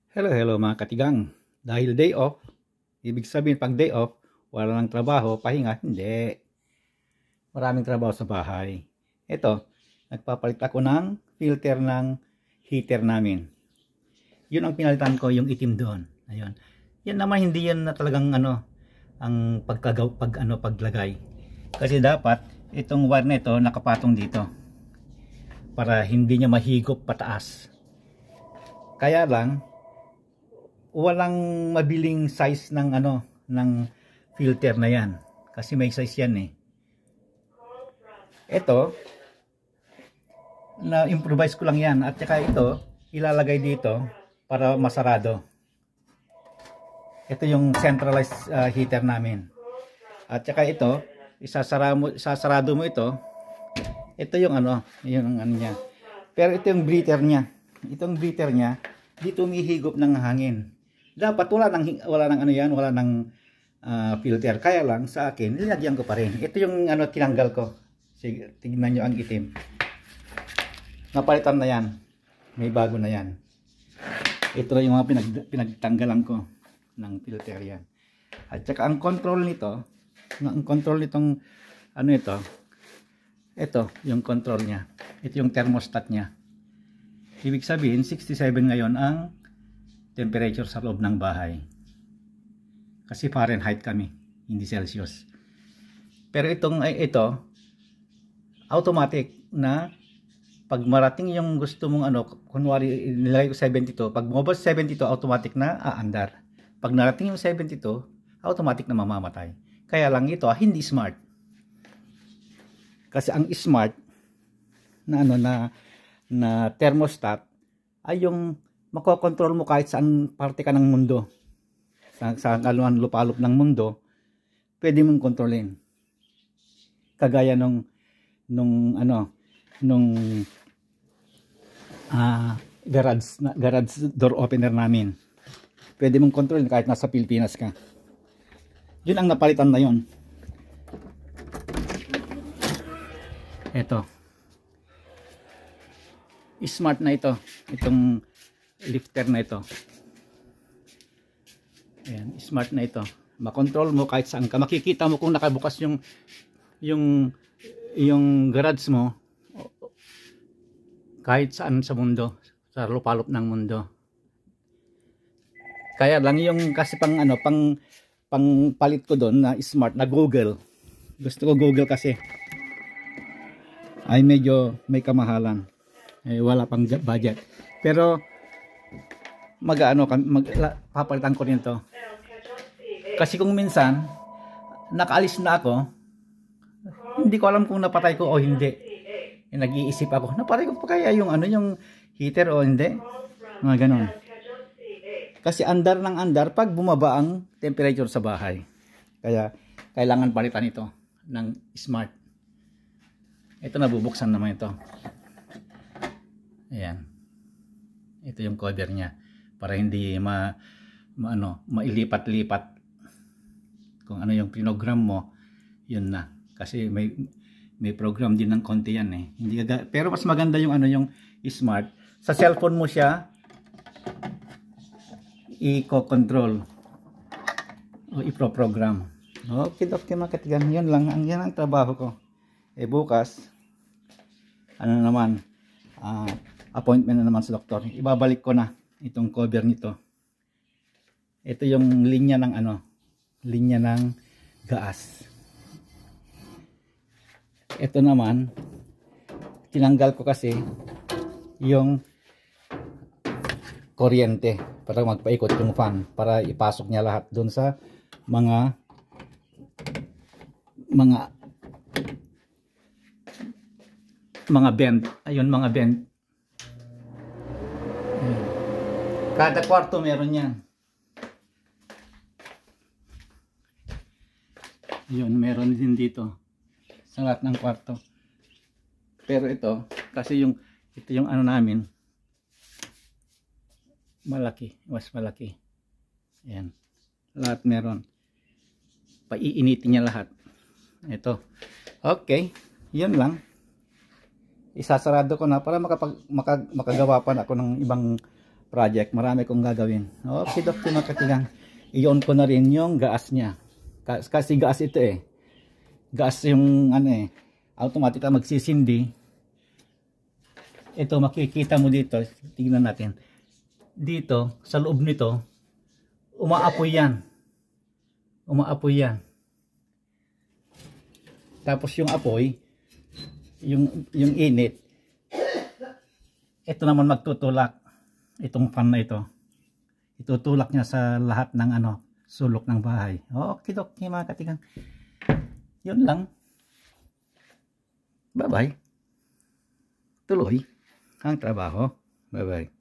Hello mga katigang. Dahil day off, ibig sabihin pag day off, wala nang trabaho, pahinga, hindi. Maraming trabaho sa bahay. Ito, nagpapalit ako ng filter ng heater namin. Yun ang pinalitan ko, yung itim doon. Ayun. Yan naman hindi yan na talagang ang paglagay. Kasi dapat itong wire na ito nakapatong dito para hindi niya mahigop pataas. Kaya lang walang mabiling size ng ng filter na yan kasi may size yan eh. Ito na improvise ko lang yan, at saka ito ilalagay dito para masarado. Ito yung centralized heater namin, at saka ito isasarado mo ito. Ito yung yung niya, pero ito yung breather niya. Itong breather niya dito umihigop ng hangin. Dapat wala nang filter. Kaya lang sa akin nilagyan ko pa rin. Ito yung tinanggal ko. Sige, tingnan nyo ang itim. Napalitan na yan. May bago na yan. Ito na yung mga pinagtanggalan ko ng filter yan. At saka ang control nito, nitong ito yung control niya. Ito yung thermostat niya. Ibig sabihin 67 ngayon ang temperature sa loob ng bahay. Kasi Fahrenheit kami, hindi Celsius. Pero ito automatic na pag marating yung gusto mong kunwari nilagay ko 72, pag bumaba sa 72 automatic na aandar. Pag narating yung 72, automatic na mamamatay. Kaya lang ito hindi smart. Kasi ang smart na thermostat ay yung makokontrol mo kahit saan parte ka ng mundo. Sa kaluan lupalop ng mundo, pwede mong kontrolin. Kagaya nung garage door opener namin. Pwede mong kontrolin kahit nasa Pilipinas ka. Yun ang napalitan na yun. Ito. Smart na ito. Itong lifter na ito. Ayan, smart na ito. Makontrol mo kahit saan ka. Makikita mo kung nakabukas yung garage mo kahit saan sa mundo, sa lupalop ng mundo. Kaya lang yung kasi pang palit ko doon na smart na Google. Gusto ko Google kasi ay medyo may kamahalan. Wala pang budget. Pero papalitan ko rin to. Kasi kung minsan nakaalis na ako, hindi ko alam kung napatay ko o hindi. Nag-iisip ako, napatay ko pa kaya yung yung heater o hindi? Mga ganon. Kasi andar ng andar pag bumaba ang temperature sa bahay. Kaya kailangan palitan ito ng smart. Ito nabubuksan naman ito. Ayan. Ito yung cover niya para hindi mailipat-lipat. Kung ano yung program mo, yun na. Kasi may program din ng konti yan eh. Pero mas maganda yung yung smart. Sa cellphone mo siya i-control o i-program. Okay mga katigan, yan ang trabaho ko. Bukas appointment na naman sa doktor. Ibabalik ko na itong cover nito. Ito yung linya ng gas. Ito naman tinanggal ko kasi yung kuryente para magpaikot yung fan, para ipasok niya lahat doon sa mga bend. Ayun, mga bend. Kada kwarto meron yan. Yun, meron din dito sa lahat ng kwarto. Pero ito kasi ito yung namin malaki, mas malaki. Ayan, lahat meron. Paiinitin niya lahat. Ito. Okay, yun lang. Isasarado ko na para makagawa pa ako ng ibang project. Marami kong gagawin. Okay, doktor mga katigang. I-on ko na rin yung gas niya. Kasi gas ito eh. Gas yung ano eh. Automatic na magsisindi. Ito makikita mo dito. Tingnan natin. Dito, sa loob nito, umaapoy yan. Umaapoy yan. Tapos yung apoy, yung init, ito naman magtutulak. Itong fan na ito. Itutulak niya sa lahat ng ano, sulok ng bahay. Okay, okay mga katigang. Yun lang. Bye-bye. Tuloy ang trabaho. Bye-bye.